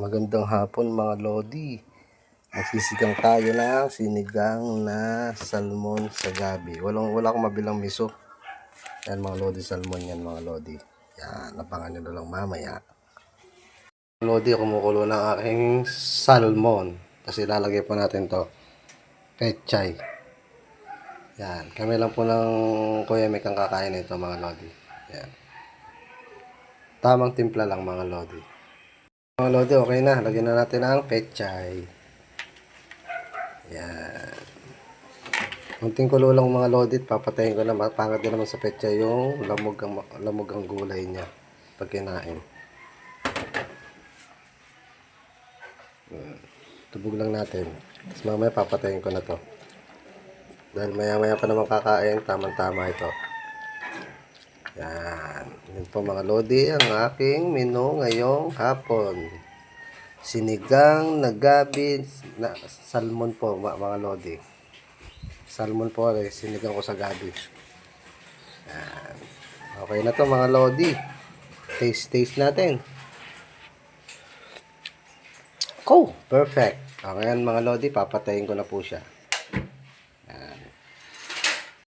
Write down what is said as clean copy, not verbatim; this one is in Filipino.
Magandang hapon mga lodi. Magsisigang tayo ng sinigang na salmon sa gabi. Wala akong mabilang miso. Yan mga lodi, salmon yan mga lodi. Yan, napangan nyo na lang mamaya. Lodi, kumukulo ng aking salmon. Kasi lalagay po natin to pechay. Yan, kami lang po ng Kuya Mek ang kakain nito mga lodi. Yan. Tamang timpla lang mga lodi. Mga lodi, okay na. Lagyan na natin ang pechay. Yan. Kunting kulo lang mga lodi. Papatayin ko na. Pangit din naman sa pechay yung lamog ang gulay niya pag kinain. Tubog lang natin. Tapos mamaya papatayin ko na to. Dahil maya pa naman kakain. Tamang-tama ito. Yan. Yan po mga lodi ang aking menu ngayong hapon. Sinigang na gabi na salmon po mga lodi. Salmon po sinigang ko sa gabi. Yan. Okay na to mga lodi. Taste natin. Perfect. Okay yan mga lodi, papatayin ko na po siya.